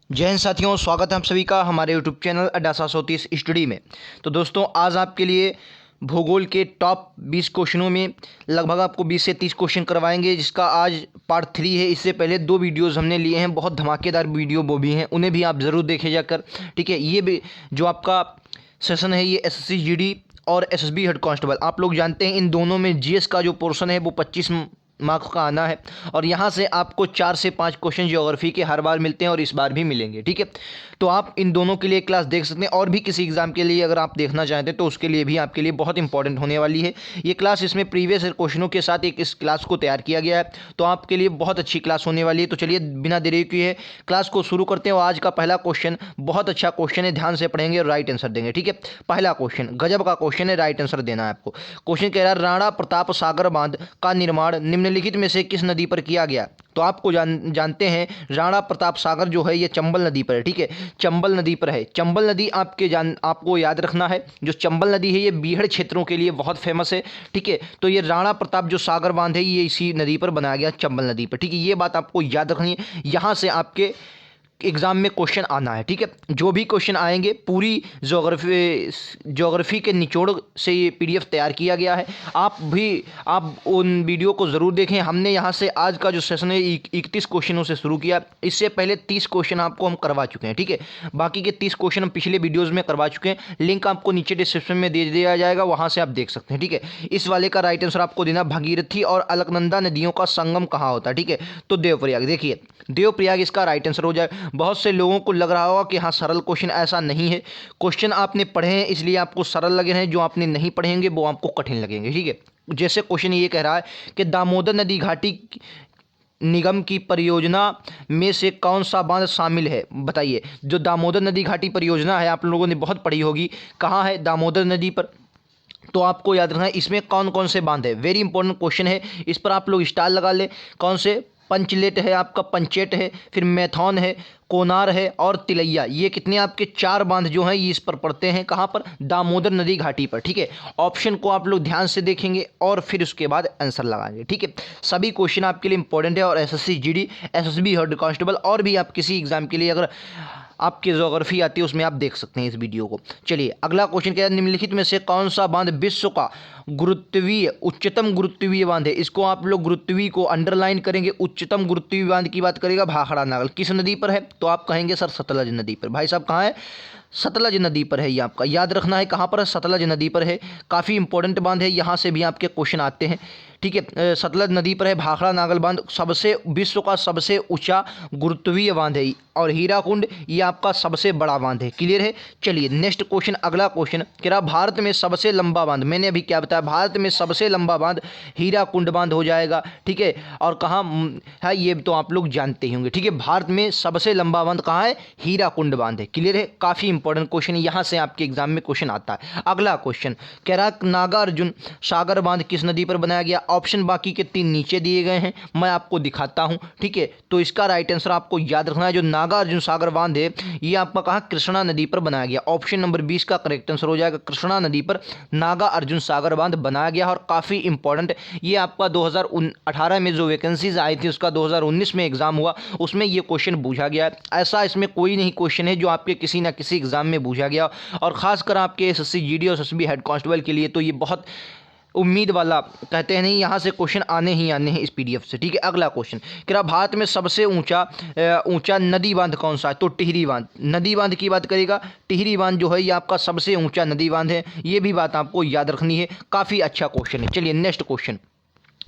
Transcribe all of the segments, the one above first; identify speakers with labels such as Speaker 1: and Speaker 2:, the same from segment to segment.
Speaker 1: जय हिंद साथियों, स्वागत है आप सभी का हमारे यूट्यूब चैनल अड्डा 730 स्टडी में। तो दोस्तों, आज आपके लिए भूगोल के टॉप 20 क्वेश्चनों में लगभग आपको 20 से 30 क्वेश्चन करवाएंगे, जिसका आज पार्ट 3 है। इससे पहले 2 वीडियोस हमने लिए हैं, बहुत धमाकेदार वीडियो वो भी हैं, उन्हें भी आप ज़रूर देखे जाकर। ठीक है, ये भी जो आपका सेशन है ये एसएससी जीडी और एसएसबी हेड कांस्टेबल, आप लोग जानते हैं इन दोनों में जीएस का जो पोर्शन है वो 25 मार्क्स का आना है। और यहाँ से आपको 4 से 5 क्वेश्चन ज्योग्राफी के हर बार मिलते हैं और इस बार भी मिलेंगे। ठीक है, तो आप इन दोनों के लिए क्लास देख सकते हैं, और भी किसी एग्जाम के लिए अगर आप देखना चाहते हैं तो उसके लिए भी आपके लिए बहुत इंपॉर्टेंट होने वाली है ये क्लास। इसमें प्रीवियस क्वेश्चनों के साथ एक इस क्लास को तैयार किया गया है, तो आपके लिए बहुत अच्छी क्लास होने वाली है। तो चलिए बिना देरी किए क्लास को शुरू करते हैं। और आज का पहला क्वेश्चन बहुत अच्छा क्वेश्चन है, ध्यान से पढ़ेंगे और राइट आंसर देंगे। ठीक है, पहला क्वेश्चन गजब का क्वेश्चन है, राइट आंसर देना है आपको। क्वेश्चन कह रहा है, राणा प्रताप सागर बांध का निर्माण निम्नलिखित में से किस नदी पर किया गया? तो आपको जानते हैं राणा प्रताप सागर जो है ये चंबल नदी पर है। ठीक है, चंबल नदी पर है। चंबल नदी आपको याद रखना है, जो चंबल नदी है ये बीहड़ क्षेत्रों के लिए बहुत फेमस है। ठीक है, तो ये राणा प्रताप जो सागर बांध है ये इसी नदी पर बनाया गया, चंबल नदी पर। ठीक है, ये बात आपको याद रखनी है, यहाँ से आपके एग्जाम में क्वेश्चन आना है। ठीक है, जो भी क्वेश्चन आएंगे पूरी ज्योग्राफी के निचोड़ से ये पीडीएफ तैयार किया गया है। आप उन वीडियो को ज़रूर देखें। हमने यहाँ से आज का जो सेशन है 31 क्वेश्चनों से शुरू किया। इससे पहले 30 क्वेश्चन आपको हम करवा चुके हैं। ठीक है, बाकी के 30 क्वेश्चन हम पिछले वीडियोज़ में करवा चुके हैं, लिंक आपको नीचे डिस्क्रिप्शन में दे दिया जाएगा, वहाँ से आप देख सकते हैं। ठीक है, इस वाले का राइट आंसर आपको देना, भगीरथी और अलकनंदा नदियों का संगम कहाँ होता है? ठीक है, तो देवप्रयाग। देखिए देवप्रयाग इसका राइट आंसर हो जाए। बहुत से लोगों को लग रहा होगा कि हाँ सरल क्वेश्चन, ऐसा नहीं है। क्वेश्चन आपने पढ़े हैं इसलिए आपको सरल लगे हैं, जो आपने नहीं पढ़ेंगे वो आपको कठिन लगेंगे। ठीक है, जैसे क्वेश्चन ये कह रहा है कि दामोदर नदी घाटी निगम की परियोजना में से कौन सा बांध शामिल है? बताइए। जो दामोदर नदी घाटी परियोजना है आप लोगों ने बहुत पढ़ी होगी, कहाँ है? दामोदर नदी पर। तो आपको याद रखना है इसमें कौन कौन से बांध है, वेरी इंपॉर्टेंट क्वेश्चन है, इस पर आप लोग स्टार लगा ले। कौन से? पंचलेट है आपका, पंचेट है, फिर मैथॉन है, कोनार है और तिलैया। ये कितने आपके 4 बांध जो हैं ये इस पर पड़ते हैं। कहाँ पर? दामोदर नदी घाटी पर। ठीक है, ऑप्शन को आप लोग ध्यान से देखेंगे और फिर उसके बाद आंसर लगाएंगे। ठीक है, सभी क्वेश्चन आपके लिए इंपॉर्टेंट है, और SSC GD, SSB head constable और भी आप किसी एग्जाम के लिए अगर आपकी ज्योग्राफी आती है उसमें आप देख सकते हैं इस वीडियो को। चलिए अगला क्वेश्चन क्या है, निम्नलिखित में से कौन सा बांध विश्व का गुरुत्वीय उच्चतम गुरुत्वीय बांध है? इसको आप लोग गुरुत्वीय को अंडरलाइन करेंगे। उच्चतम गुरुत्वीय बांध की बात करेगा भाखड़ा नागल, किस नदी पर है? तो आप कहेंगे सर सतलज नदी पर। भाई साहब कहाँ है? सतलज नदी पर है, ये आपका याद रखना है। कहाँ पर है? सतलज नदी पर है। काफ़ी इंपॉर्टेंट बांध है, यहाँ से भी आपके क्वेश्चन आते हैं। ठीक है, सतलज नदी पर है भाखड़ा नागल बांध, सबसे विश्व का सबसे ऊंचा गुरुत्वीय बांध है। और हीराकुंड ये आपका सबसे बड़ा बांध है। क्लियर है? चलिए नेक्स्ट क्वेश्चन, अगला क्वेश्चन कह रहा भारत में सबसे लंबा बांध, मैंने अभी क्या बताया, भारत में सबसे लंबा बांध हीराकुंड बांध हो जाएगा। ठीक है, और कहाँ है ये तो आप लोग जानते ही होंगे। ठीक है, भारत में सबसे लंबा बांध कहाँ है? हीराकुंड बांध है। क्लियर है? काफ़ी इंपॉर्टेंट क्वेश्चन है, यहाँ से आपके एग्जाम में क्वेश्चन आता है। अगला क्वेश्चन कह रहा नागार्जुन सागर बांध किस नदी पर बनाया गया? ऑप्शन बाकी के 3 नीचे दिए गए हैं, मैं आपको दिखाता हूं। ठीक है, तो इसका राइट आंसर आपको याद रखना है, जो नागार्जुन सागर बांध है ये आपका कहा कृष्णा नदी पर बनाया गया। ऑप्शन नंबर 20 का करेक्ट आंसर हो जाएगा, कृष्णा नदी पर नागा अर्जुन सागर बांध बनाया गया। और काफ़ी इंपॉर्टेंट ये आपका 2018 में जो वैकेंसीज आई थी उसका 2019 में एग्जाम हुआ, उसमें ये क्वेश्चन पूछा गया है। ऐसा इसमें कोई नहीं क्वेश्चन है जो आपके किसी ना किसी एग्जाम में पूछा गया, और खासकर आपके एसएससी जीडी और एसएसबी हेड कांस्टेबल के लिए तो ये बहुत उम्मीद वाला, कहते हैं नहीं, यहाँ से क्वेश्चन आने ही आने हैं इस पीडीएफ से। ठीक है, अगला क्वेश्चन कह रहा भारत में सबसे ऊंचा नदी बांध कौन सा है? तो टिहरी बांध। नदी बांध की बात करेगा, टिहरी बांध जो है ये आपका सबसे ऊंचा नदी बांध है, ये भी बात आपको याद रखनी है। काफ़ी अच्छा क्वेश्चन है। चलिए नेक्स्ट क्वेश्चन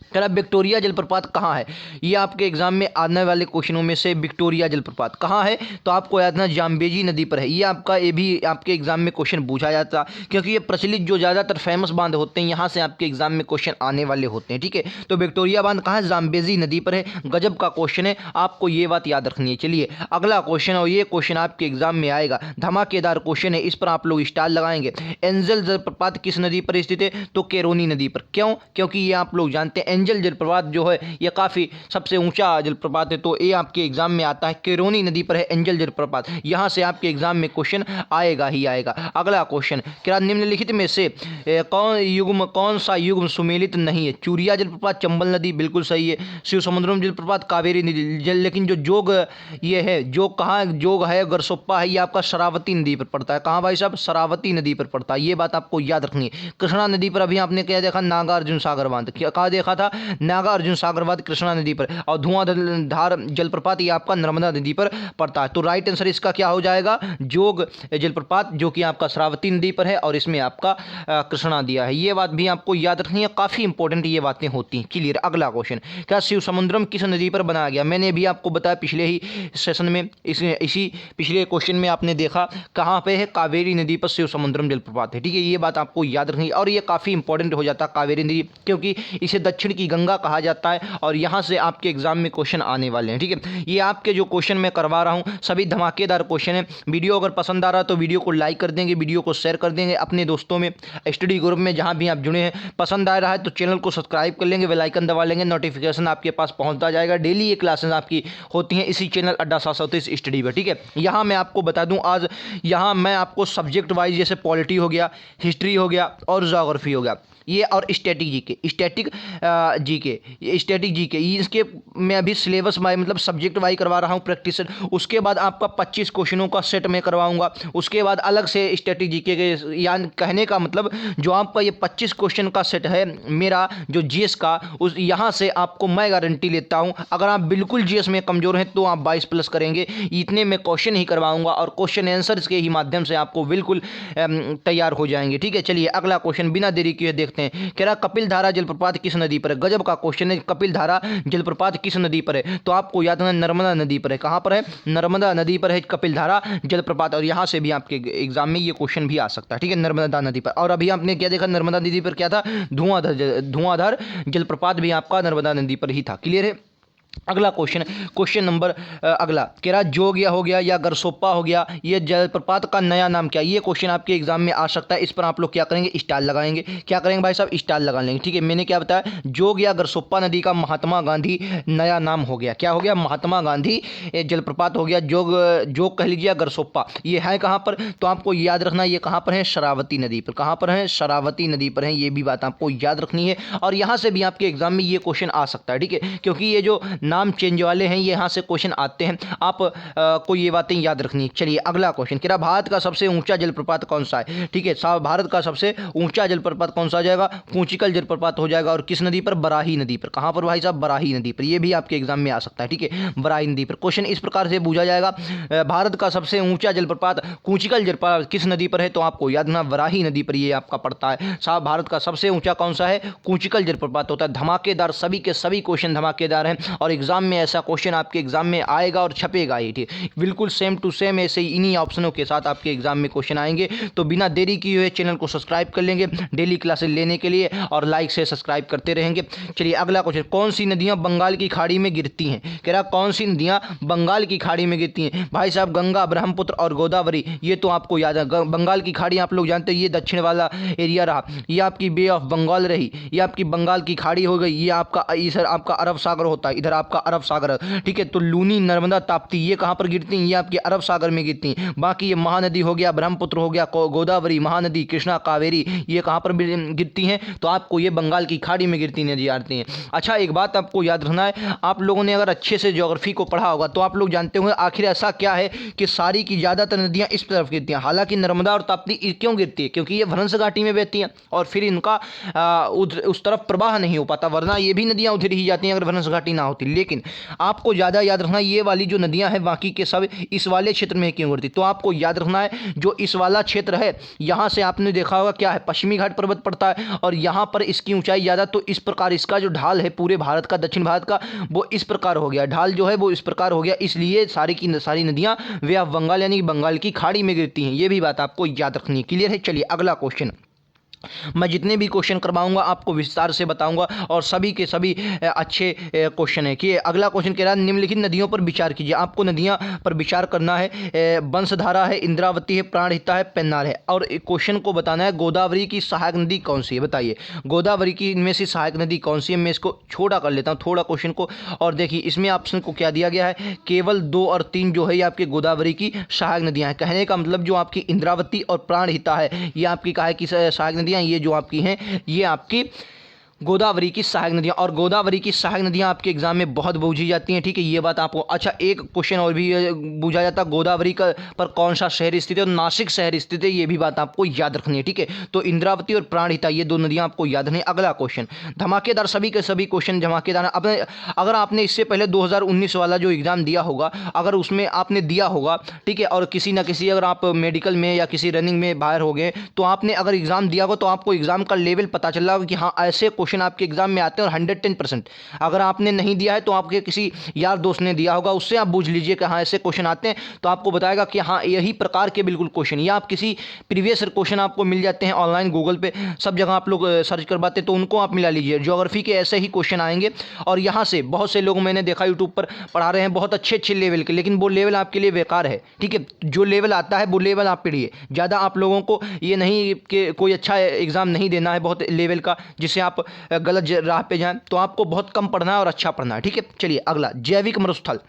Speaker 1: कह रहा विक्टोरिया जलप्रपात कहाँ है? ये आपके एग्जाम में आने वाले क्वेश्चनों में से विक्टोरिया जलप्रपात कहाँ है? तो आपको याद रखना जाम्बेजी नदी पर है। ये भी आपके एग्जाम में क्वेश्चन पूछा जाता, क्योंकि ये प्रचलित जो ज़्यादातर फेमस बांध होते हैं यहाँ से आपके एग्जाम में क्वेश्चन आने वाले होते हैं। ठीक है, तो विक्टोरिया बांध कहाँ है? जाम्बेजी नदी पर है। गजब का क्वेश्चन है, आपको ये बात याद रखनी है। चलिए अगला क्वेश्चन, और ये क्वेश्चन आपके एग्जाम में आएगा, धमाकेदार क्वेश्चन है, इस पर आप लोग स्टार लगाएंगे। एंजल जलप्रपात किस नदी पर स्थित है? तो केरोनी नदी पर। क्यों? क्योंकि ये आप लोग जानते हैं एंजल जलप्रपात जो है ये काफ़ी सबसे ऊंचा जलप्रपात है, तो ये आपके एग्जाम में आता है। केरोनी नदी पर है एंजल जलप्रपात, यहाँ से आपके एग्जाम में क्वेश्चन आएगा ही आएगा। अगला क्वेश्चन, क्या निम्नलिखित में से कौन सा युग्म सुमेलित नहीं है? चूरिया जलप्रपात, चंबल नदी, बिल्कुल सही है। शिव समुद्रम जलप्रपात, कावेरी नदी जल, लेकिन जो जोग ये है, जोग कहाँ जोग है, गरसोप्पा है, ये आपका शरावती नदी पर पड़ता है। कहाँ भाई साहब? शरावती नदी पर पड़ता है, ये बात आपको याद रखनी है। कृष्णा नदी पर अभी आपने क्या देखा? नागार्जुन सागर बांध, कहाँ देखा था? नागार्जुन सागर बांध कृष्णा नदी पर। और धुआंधार जलप्रपात ये आपका नर्मदा नदी पर पड़ता है। तो राइट आंसर इसका क्या हो जाएगा? जोग जलप्रपात, जो कि आपका शरावती नदी पर है और इसमें आपका कृष्णा दिया है। ये बात भी आपको याद रखनी है, काफ़ी इंपॉर्टेंट ये बातें होती हैं। क्लियर? अगला क्वेश्चन, क्या शिव समुद्रम किस नदी पर बनाया गया? मैंने भी आपको बताया पिछले ही सेशन में, इसी पिछले क्वेश्चन में आपने देखा कहाँ पे है? कावेरी नदी पर शिव समुद्रम जलप्रपात है। ठीक है, ये बात आपको याद रखनी है और ये काफ़ी इंपॉर्टेंट हो जाता है कावेरी नदी, क्योंकि इसे दक्षिण की गंगा कहा जाता है और यहाँ से आपके एग्जाम में क्वेश्चन आने वाले हैं। ठीक है, ये आपके जो क्वेश्चन मैं करवा रहा हूँ सभी धमाकेदार क्वेश्चन है। वीडियो अगर पसंद आ रहा है तो वीडियो को लाइक कर देंगे, वीडियो को शेयर कर देंगे अपने दोस्तों में, स्टडी ग्रुप में, जहाँ भी आप जुड़े हैं। पसंद आ रहा है तो चैनल को सब्सक्राइब कर लेंगे, बेल आइकन दबा लेंगे, नोटिफिकेशन आपके पास पहुंचता जाएगा। डेली ये क्लासेस आपकी होती हैं इसी चैनल अड्डा 730 स्टडी पर। ठीक है, यहाँ मैं आपको बता दूं, आज यहाँ मैं आपको सब्जेक्ट वाइज जैसे पॉलिटी हो गया, हिस्ट्री हो गया और ज्योग्राफी हो गया, ये और स्टैटिक जीके इसके मैं अभी सिलेबस मतलब सब्जेक्ट वाइज करवा रहा हूँ प्रैक्टिस। उसके बाद आपका 25 क्वेश्चनों का सेट मैं करवाऊंगा। उसके बाद अलग से स्टैटिक जीके के, यानी कहने का मतलब जो आपका ये 25 क्वेश्चन का सेट है मेरा जो जीएस का, उस यहाँ से आपको मैं गारंटी लेता हूँ, अगर आप बिल्कुल जीएस में कमज़ोर हैं तो आप 22 प्लस करेंगे। इतने में क्वेश्चन ही करवाऊंगा और क्वेश्चन आंसर्स के ही माध्यम से आपको बिल्कुल तैयार हो जाएंगे। ठीक है, चलिए अगला क्वेश्चन बिना देरी किए देखते हैं। कह रहा कपिल धारा जलप्रपात किस नदी पर है? गजब का क्वेश्चन है। कपिल धारा जलप्रपात किस नदी पर है? तो आपको याद रखना नर्मदा नदी पर है। कहां पर है? नर्मदा नदी पर है कपिल धारा जलप्रपात, और यहां से भी आपके एग्जाम में ये क्वेश्चन भी आ सकता है। ठीक है, नर्मदा नदी पर। और अभी आपने क्या देखा? नर्मदा नदी पर क्या था? धुआंधार जलप्रपात भी आपका नर्मदा नदी पर ही था। क्लियर है? अगला क्वेश्चन नंबर अगला कह रहा जोगिया हो गया या गरसोप्पा हो गया, ये जलप्रपात का नया नाम क्या? ये क्वेश्चन आपके एग्जाम में आ सकता है। इस पर आप लोग क्या करेंगे? स्टार लगाएंगे। क्या करेंगे भाई साहब? स्टार लगा लेंगे। ठीक है, मैंने क्या बताया? जोग या गरसोप्पा नदी का महात्मा गांधी नया नाम हो गया। क्या हो गया? महात्मा गांधी जलप्रपात हो गया। जोग कह लीजिए, गरसोप्पा ये है कहाँ पर? तो आपको याद रखना ये कहाँ पर है? शरावती नदी पर। कहाँ पर है? शरावती नदी पर है। ये भी बात आपको याद रखनी है और यहाँ से भी आपके एग्जाम में ये क्वेश्चन आ सकता है। ठीक है, क्योंकि ये जो नाम चेंज वाले हैं ये यहाँ से क्वेश्चन आते हैं, आप को ये बातें याद रखनी है। चलिए अगला क्वेश्चन कह रहा भारत का सबसे ऊंचा जलप्रपात कौन सा है? ठीक है, भारत का सबसे ऊंचा जलप्रपात कौन सा आ जाएगा? कूचिकल जलप्रपात हो जाएगा। और किस नदी पर? बराही नदी पर। कहाँ पर भाई साहब? बराही नदी पर। ये भी आपके एग्जाम में आ सकता है। ठीक है, बराही नदी पर। क्वेश्चन इस प्रकार से पूछा जाएगा, भारत का सबसे ऊंचा जलप्रपात कूचिकल जलप्रपात किस नदी पर है? तो आपको याद रखना बराही नदी पर ये आपका पड़ता है। साहब भारत का सबसे ऊंचा कौन सा है? कूचिकल जलप्रपात होता है। धमाकेदार, सभी के सभी क्वेश्चन धमाकेदार हैं और एग्जाम में ऐसा क्वेश्चन आपके एग्जाम में आएगा और छपेगा ही। ठीक, बिल्कुल सेम टू सेम ऐसे ही इन्हीं ऑप्शनों के साथ आपके एग्जाम में क्वेश्चन आएंगे। तो बिना देरी किए हुए चैनल को सब्सक्राइब कर लेंगे डेली क्लासेस लेने के लिए और लाइक से सब्सक्राइब करते रहेंगे। चलिए अगला क्वेश्चन, कौन सी नदियां बंगाल की खाड़ी में गिरती हैं? कह रहा कौन सी नदियां बंगाल की खाड़ी में गिरती हैं? भाई साहब गंगा, ब्रह्मपुत्र और गोदावरी, ये तो आपको याद है। बंगाल की खाड़ी आप लोग जानते हैं, ये दक्षिण वाला एरिया रहा, ये आपकी बे ऑफ बंगाल रही, ये आपकी बंगाल की खाड़ी हो गई, ये आपका इधर आपका अरब सागर होता है, इधर आपका अरब सागर। ठीक है, तो लूनी, नर्मदा, ताप्ती ये कहाँ पर गिरती हैं? ये आपके अरब सागर में गिरती हैं। बाकी ये महानदी हो गया, ब्रह्मपुत्र हो गया, गोदावरी, महानदी, कृष्णा, कावेरी, ये कहाँ पर गिरती हैं? तो आपको ये बंगाल की खाड़ी में गिरती नदी आती हैं। अच्छा, एक बात आपको याद रखना है, आप लोगों ने अगर अच्छे से ज्योग्राफी को पढ़ा होगा तो आप लोग जानते होंगे आखिर ऐसा क्या है कि सारी की ज़्यादातर नदियाँ इस तरफ गिरती हैं। हालांकि नर्मदा और ताप्ती क्यों गिरती है? क्योंकि ये भ्रंश घाटी में बहती हैं और फिर इनका उस तरफ प्रवाह नहीं हो पाता, वरना ये भी नदियाँ उधर ही जाती हैं अगर भ्रंश घाटी ना होती। लेकिन आपको ज़्यादा याद रखना ये वाली जो नदियां हैं बाकी के सब इस वाले क्षेत्र में क्यों गिरती? तो आपको याद रखना है जो इस वाला क्षेत्र है यहां से आपने देखा होगा क्या है? पश्चिमी घाट पर्वत पड़ता है और यहां पर इसकी ऊंचाई ज़्यादा, तो इस प्रकार इसका जो ढाल है पूरे भारत का, दक्षिण भारत का, वो इस प्रकार हो गया, ढाल जो है वो इस प्रकार हो गया, इसलिए सारी की सारी नदियां वे बंगाल यानी बंगाल की खाड़ी में गिरती हैं। ये भी बात आपको याद रखनी है। क्लियर है? चलिए अगला क्वेश्चन, मैं जितने भी क्वेश्चन करवाऊंगा आपको विस्तार से बताऊंगा और सभी के सभी अच्छे क्वेश्चन है। कि अगला क्वेश्चन कह रहा है निम्नलिखित नदियों पर विचार कीजिए। आपको नदियां पर विचार करना है। बंसधारा है, इंद्रावती है, प्राणहिता है, पेन्नार है। और क्वेश्चन को बताना है गोदावरी की सहायक नदी कौन सी है, बताइए गोदावरी की इनमें से सहायक नदी कौन सी है। मैं इसको छोटा कर लेता हूँ थोड़ा क्वेश्चन को। और देखिए इसमें ऑप्शन को क्या दिया गया है, केवल 2 और 3 जो है ये आपके गोदावरी की सहायक नदियाँ हैं। कहने का मतलब जो आपकी इंद्रावती और प्राणहिता है ये आपकी काहे की सहायक नदियाँ, ये जो आपकी हैं ये आपकी गोदावरी की सहायक नदियाँ। और गोदावरी की सहायक नदियाँ आपके एग्जाम में बहुत पूछी जाती हैं, ठीक है, ये बात आपको। अच्छा एक क्वेश्चन और भी पूछा जाता है गोदावरी का पर कौन सा शहर स्थित है, और नासिक शहर स्थित है, ये भी बात आपको याद रखनी है, ठीक है। तो इंद्रावती और प्राणहिता ये 2 नदियाँ आपको याद रखनी है। अगला क्वेश्चन धमाकेदार, सभी के सभी क्वेश्चन धमाकेदार। अब अगर आपने इससे पहले 2019 वाला जो एग्ज़ाम दिया होगा, अगर उसमें आपने दिया होगा, ठीक है, और किसी ना किसी अगर आप मेडिकल में या किसी रनिंग में बाहर हो गए तो आपने अगर एग्ज़ाम दिया होगा तो आपको एग्ज़ाम का लेवल पता चल रहा होगा कि हाँ ऐसे क्वेश्चन आपके एग्जाम में आते हैं। और 110% अगर आपने नहीं दिया है तो आपके किसी यार दोस्त ने दिया होगा, उससे आप पूछ लीजिए कि हाँ ऐसे क्वेश्चन आते हैं, तो आपको बताएगा कि हाँ यही प्रकार के बिल्कुल क्वेश्चन, या आप किसी प्रीवियस क्वेश्चन आपको मिल जाते हैं ऑनलाइन गूगल पे, सब जगह आप लोग सर्च करवाते हैं, तो उनको आप मिला लीजिए। ज्योग्राफी के ऐसे ही क्वेश्चन आएंगे और यहाँ से बहुत से लोग मैंने देखा यूट्यूब पर पढ़ा रहे हैं बहुत अच्छे अच्छे लेवल के, लेकिन वो लेवल आपके लिए बेकार है, ठीक है। जो लेवल आता है वो लेवल आप पढ़िए। ज़्यादा आप लोगों को ये नहीं कि कोई अच्छा एग्ज़ाम नहीं देना है बहुत लेवल का जिससे आप गलत राह पे जाएं, तो आपको बहुत कम पढ़ना है और अच्छा पढ़ना है, ठीक है। चलिए अगला जैविक मरुस्थल,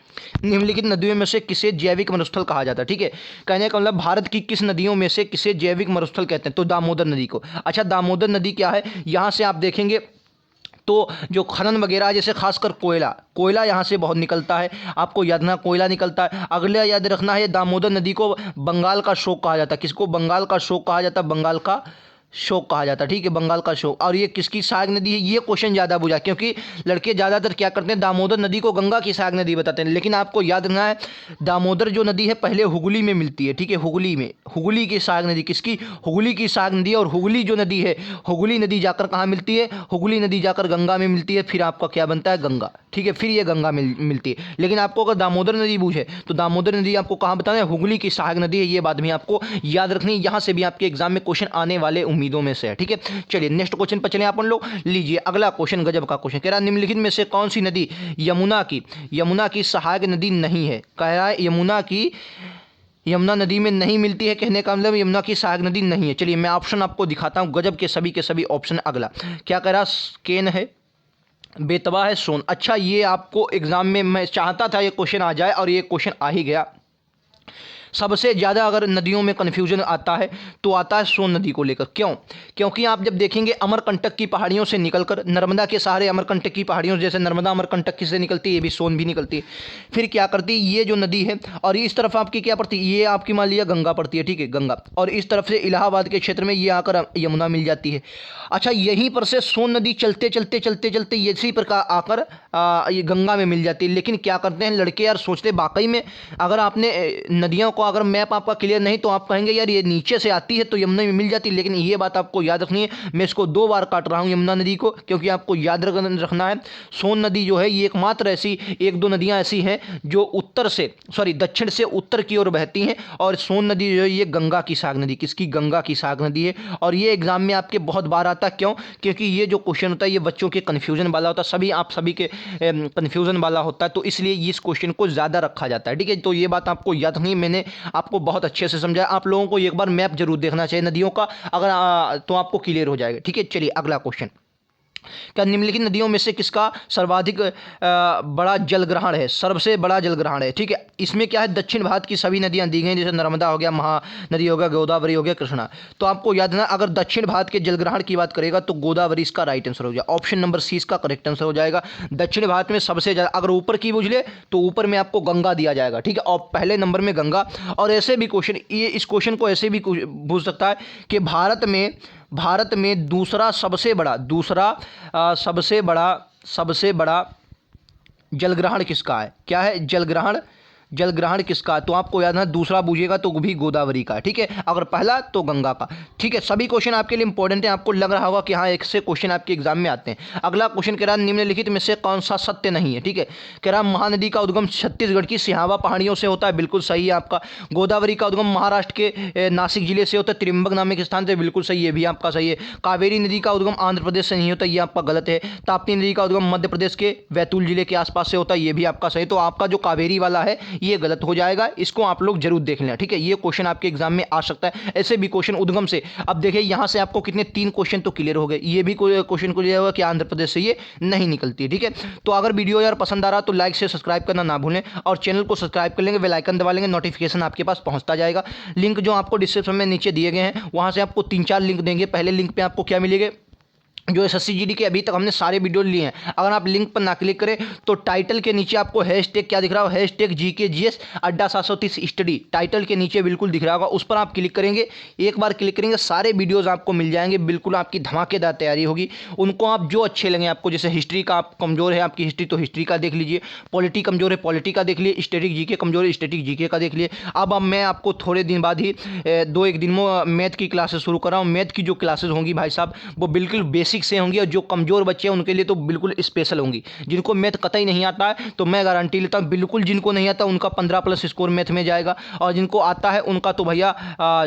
Speaker 1: निम्नलिखित नदियों में से किसे जैविक मरुस्थल कहा जाता है, ठीक है। कहने का मतलब भारत की किस नदियों में से किसे जैविक मरुस्थल कहते हैं, तो दामोदर नदी को। अच्छा दामोदर नदी क्या है, यहाँ से आप देखेंगे तो जो खनन वगैरह जैसे खासकर कोयला यहाँ से बहुत निकलता है, आपको याद रखना कोयला निकलता है। अगला याद रखना है दामोदर नदी को बंगाल का शोक कहा जाता है। किसको बंगाल का शोक कहा जाता है, बंगाल का शोक कहा जाता है, ठीक है, बंगाल का शोक। और ये किसकी सहायक नदी है, ये क्वेश्चन ज़्यादा पूछा क्योंकि लड़के ज़्यादातर क्या करते हैं दामोदर नदी को गंगा की सहायक नदी बताते हैं, लेकिन आपको याद रखना है दामोदर जो नदी है पहले हुगली में मिलती है, ठीक है, हुगली में, हुगली की सहायक नदी किसकी, हुगली की सहायक नदी है। और हुगली जो नदी है, हुगली नदी जाकर कहाँ मिलती है, हुगली नदी जाकर गंगा में मिलती है, फिर आपका क्या बनता है गंगा, ठीक है, फिर ये गंगा मिलती है। लेकिन आपको अगर दामोदर नदी पूछे तो दामोदर नदी आपको कहाँ बताना है, हुगली की सहायक नदी है, ये बात भी आपको याद रखनी है। यहाँ से भी आपके एग्जाम में क्वेश्चन आने वाले उम्मीदों में से है, ठीक है। चलिए नेक्स्ट क्वेश्चन पर चलें अपन लोग। लीजिए अगला क्वेश्चन गजब का क्वेश्चन कह रहा है निम्नलिखित में से कौन सी नदी यमुना की सहायक नदी नहीं है। कह रहा है यमुना नदी में नहीं मिलती है, कहने का मतलब यमुना की सहायक नदी नहीं है। चलिए मैं ऑप्शन आपको दिखाता हूं, गजब के सभी ऑप्शन। अगला क्या कह रहा, केन है, बेतवा है, सोन। अच्छा ये आपको एग्जाम में मैं चाहता था ये क्वेश्चन आ जाए और ये क्वेश्चन आ ही गया। सबसे ज़्यादा अगर नदियों में कन्फ्यूजन आता है तो आता है सोन नदी को लेकर। क्यों, क्योंकि आप जब देखेंगे अमरकंटक की पहाड़ियों से निकलकर नर्मदा के सहारे अमरकंटक की पहाड़ियों जैसे नर्मदा अमरकंटक से निकलती है, ये भी सोन भी निकलती है। फिर क्या करती है ये जो नदी है, और इस तरफ आपकी क्या पड़ती है, ये आपकी मान लिया गंगा पड़ती है, ठीक है, गंगा, और इस तरफ से इलाहाबाद के क्षेत्र में ये आकर यमुना मिल जाती है। अच्छा यहीं पर से सोन नदी चलते चलते चलते चलते इसी प्रकार आकर ये गंगा में मिल जाती है। लेकिन क्या करते हैं लड़के यार सोचते वाकई में, अगर आपने नदियों को अगर मैप आपका क्लियर नहीं तो आप कहेंगे यार ये नीचे से आती है तो यमुना में मिल जाती है, लेकिन ये बात आपको याद रखनी है। मैं इसको 2 बार काट रहा हूँ यमुना नदी को, क्योंकि आपको याद रखना है सोन नदी जो है ये एकमात्र ऐसी 1-2 नदियाँ ऐसी हैं जो दक्षिण से उत्तर की ओर बहती हैं। और सोन नदी जो है ये गंगा की सहायक नदी, किसकी, गंगा की सहायक नदी है। और ये एग्जाम में आपके बहुत बार आता है। क्यों, क्योंकि ये जो क्वेश्चन होता है ये बच्चों के कन्फ्यूजन वाला होता है, सभी के कन्फ्यूजन वाला होता है, तो इसलिए इस क्वेश्चन को ज़्यादा रखा जाता है, ठीक है। तो ये बात आपको याद नहीं, मैंने आपको बहुत अच्छे से समझाया। आप लोगों को एक बार मैप जरूर देखना चाहिए नदियों का, अगर तो आपको क्लियर हो जाएगा, ठीक है। चलिए अगला क्वेश्चन, क्या निम्नलिखित नदियों में से किसका सर्वाधिक बड़ा जलग्रहण है, सबसे बड़ा जलग्रहण है, ठीक है। इसमें क्या है, दक्षिण भारत की सभी नदियां दी गई, जैसे नर्मदा हो गया, महानदी हो गया, गोदावरी हो गया, कृष्णा। तो आपको याद रखना अगर दक्षिण भारत के जलग्रहण की बात करेगा तो गोदावरी इसका राइट आंसर हो जाएगा, ऑप्शन नंबर सी इसका करेक्ट आंसर हो जाएगा। दक्षिण भारत में सबसे ज़्यादा, अगर ऊपर की पूछ ले तो ऊपर में आपको गंगा दिया जाएगा, ठीक है, और पहले नंबर में गंगा। और ऐसे भी क्वेश्चन, ये इस क्वेश्चन को ऐसे भी पूछ सकता है कि भारत में दूसरा सबसे बड़ा जलग्रहण किसका है, क्या है जलग्रहण, जलग्रहण किसका? तो आपको याद है दूसरा पूछेगा तो भी गोदावरी का, ठीक है। अगर पहला तो गंगा का, ठीक है। सभी क्वेश्चन आपके लिए इंपॉर्टेंट है, आपको लग रहा होगा कि हाँ एक से क्वेश्चन आपके एग्जाम में आते हैं। अगला क्वेश्चन कह रहा है निम्नलिखित में से कौन सा सत्य नहीं है, ठीक है। कह रहा महानदी का उद्गम छत्तीसगढ़ की सिहावा पहाड़ियों से होता है, बिल्कुल सही है आपका। गोदावरी का उद्गम महाराष्ट्र के नासिक जिले से होता है, त्रिंबक नामक स्थान से, बिल्कुल सही है, भी आपका सही है। कावेरी नदी का उद्गम आंध्र प्रदेश से नहीं होता, ये आपका गलत है। ताप्ती नदी का उद्गम मध्य प्रदेश के बैतूल जिले के आसपास से होता है, ये भी आपका सही। तो आपका जो कावेरी वाला है ये गलत हो जाएगा, इसको आप लोग जरूर देख लें, ठीक है। ये क्वेश्चन आपके एग्जाम में आ सकता है, ऐसे भी क्वेश्चन उद्गम से। अब देखिए यहां से आपको कितने 3 क्वेश्चन तो क्लियर हो गए, ये भी क्वेश्चन क्लियर होगा कि आंध्र प्रदेश से ये नहीं निकलती है, ठीक है। तो अगर वीडियो यार पसंद आ रहा तो लाइक से सब्सक्राइब करना ना भूलें, और चैनल को सब्सक्राइब कर लेंगे, बेल आइकन दबा लेंगे, नोटिफिकेशन आपके पास पहुंचता जाएगा। लिंक जो आपको डिस्क्रिप्शन में नीचे दिए गए हैं, वहां से आपको 3-4 लिंक देंगे। पहले लिंक पे आपको क्या मिलेगा, जो एसएससी जीडी के अभी तक हमने सारे वीडियो लिए हैं। अगर आप लिंक पर ना क्लिक करें तो टाइटल के नीचे आपको हैशटैग क्या दिख रहा हो, हैशटैग जीके जीएस अड्डा 730 स्टडी, टाइटल के नीचे बिल्कुल दिख रहा होगा, उस पर आप क्लिक करेंगे। एक बार क्लिक करेंगे सारे वीडियोस आपको मिल जाएंगे, बिल्कुल आपकी धमाकेदार तैयारी होगी। उनको आप जो अच्छे लगे आपको, जैसे हिस्ट्री का आप कमजोर है आपकी हिस्ट्री तो हिस्ट्री का देख लीजिए, पॉलिटी कमजोर है पॉलिटी का देख लिए, स्टैटिक जीके कमजोर है स्टैटिक जीके का देख लिए। अब मैं आपको थोड़े दिन बाद ही 2-1 दिन में मैथ की क्लासेस शुरू कर रहा हूँ। मैथ की जो क्लासेस होंगी भाई साहब वो बिल्कुल बेसिक से होंगी, और जो कमजोर बच्चे हैं उनके लिए तो बिल्कुल स्पेशल होंगी। जिनको मैथ कतई नहीं आता है तो मैं गारंटी लेता हूँ बिल्कुल जिनको नहीं आता उनका 15+ स्कोर मैथ में जाएगा, और जिनको आता है उनका तो भैया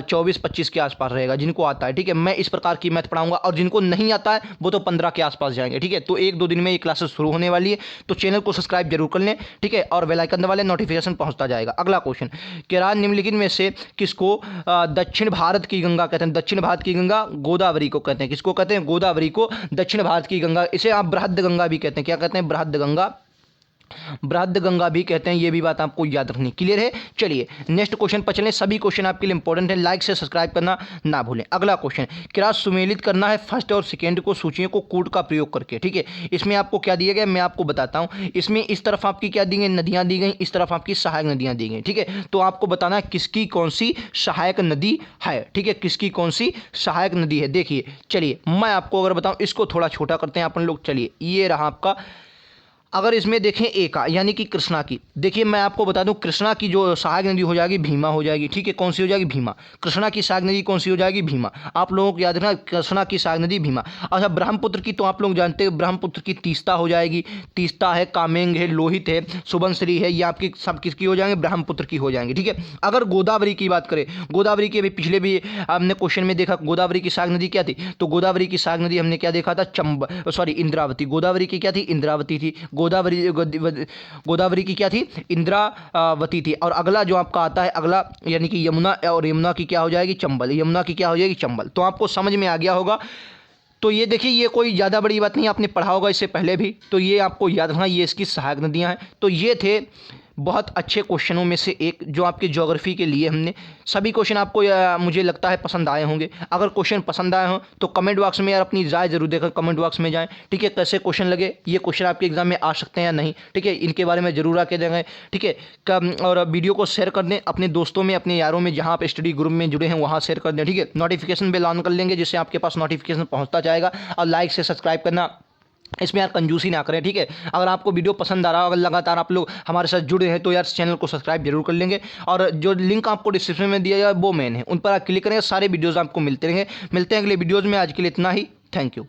Speaker 1: 24-25 के आसपास रहेगा, जिनको आता है, ठीक है। मैं इस प्रकार की मैथ पढ़ाऊंगा, और जिनको नहीं आता है वो तो 15 के आसपास जाएंगे, ठीक है। तो 1-2 दिन में ये क्लासेस शुरू होने वाली है, तो चैनल को सब्सक्राइब जरूर कर लें, ठीक है, और बेल आइकन दबा लें, नोटिफिकेशन पहुंचता जाएगा। अगला क्वेश्चन कह रहा है निम्नलिखित में से किसको दक्षिण भारत की गंगा कहते हैं? दक्षिण भारत की गंगा गोदावरी को कहते हैं। किसको कहते हैं? गोदावरी को दक्षिण भारत की गंगा, इसे आप बृहद गंगा भी कहते हैं। क्या कहते हैं? बृहद गंगा, बृहद गंगा भी कहते हैं, ये भी बात आपको याद रखनी। क्लियर है? चलिए नेक्स्ट क्वेश्चन पर चलें, सभी क्वेश्चन आपके लिए इंपॉर्टेंट है, लाइक से सब्सक्राइब करना ना भूलें। अगला क्वेश्चन क्या सुमेलित करना है फर्स्ट और सेकेंड को सूचियों को कूट का प्रयोग करके, ठीक है। इसमें आपको क्या दिया गया मैं आपको बताता हूं। इसमें इस तरफ आपकी क्या दी गई, नदियां दी गई, इस तरफ आपकी सहायक नदियां दी गई, ठीक है। तो आपको बताना है किसकी कौन सी सहायक नदी है, ठीक है, किसकी कौन सी सहायक नदी है। देखिए चलिए मैं आपको अगर बताऊं, इसको थोड़ा छोटा करते हैं अपन लोग, चलिए ये रहा आपका। अगर इसमें देखें ए का यानी कि कृष्णा की, देखिए मैं आपको बता दूं कृष्णा की जो सहायक नदी हो जाएगी भीमा हो जाएगी, ठीक है। कौन सी हो जाएगी? भीमा। कृष्णा की सहायक नदी कौन सी हो जाएगी? भीमा। आप लोगों को याद रखना कृष्णा की सहायक नदी भीमा। अच्छा ब्रह्मपुत्र की तो आप लोग जानते हैं, ब्रह्मपुत्र की तीस्ता हो जाएगी, तीस्ता है, कामेंग है, लोहित है, सुबनश्री है, ये आपकी सब किसकी हो जाएंगे? ब्रह्मपुत्र की हो जाएंगी, ठीक है। अगर गोदावरी की बात करें, गोदावरी की अभी पिछले भी हमने क्वेश्चन में देखा गोदावरी की सहायक नदी क्या थी, तो गोदावरी की सहायक नदी हमने क्या देखा था? इंद्रावती। गोदावरी की क्या थी? इंद्रावती थी। गोदावरी की क्या थी? इंद्रावती थी। और अगला जो आपका आता है अगला यानी कि यमुना, और यमुना की क्या हो जाएगी? चंबल। यमुना की क्या हो जाएगी? चंबल। तो आपको समझ में आ गया होगा। तो ये देखिए ये कोई ज़्यादा बड़ी बात नहीं, आपने पढ़ा होगा इससे पहले भी, तो ये आपको याद रखना ये इसकी सहायक नदियाँ हैं। तो ये थे बहुत अच्छे क्वेश्चनों में से एक जो आपके ज्योग्राफी के लिए हमने। सभी क्वेश्चन आपको मुझे लगता है पसंद आए होंगे। अगर क्वेश्चन पसंद आए हों तो कमेंट बॉक्स में यार अपनी राय जरूर देकर कमेंट बॉक्स में जाएं, ठीक है। कैसे क्वेश्चन लगे, ये क्वेश्चन आपके एग्जाम में आ सकते हैं या नहीं, ठीक है, इनके बारे में जरूर आके देंगे, ठीक है। और वीडियो को शेयर कर दें अपने दोस्तों में, अपने यारों में, जहाँ आप स्टडी ग्रुप में जुड़े हैं वहाँ शेयर कर दें, ठीक है। नोटिफिकेशन बेल ऑन कर लेंगे जिससे आपके पास नोटिफिकेशन पहुँचता जाएगा, और लाइक से सब्सक्राइब करना इसमें यार कंजूसी ना करें, ठीक है। अगर आपको वीडियो पसंद आ रहा हो, अगर लगातार आप लोग हमारे साथ जुड़े हैं तो यार चैनल को सब्सक्राइब जरूर कर लेंगे, और जो लिंक आपको डिस्क्रिप्शन में दिया जाए वो मेन है, उन पर आप क्लिक करेंगे, सारे वीडियोज़ आपको मिलते रहेंगे। मिलते हैं अगले वीडियोज़ में, आज के लिए इतना ही, थैंक यू।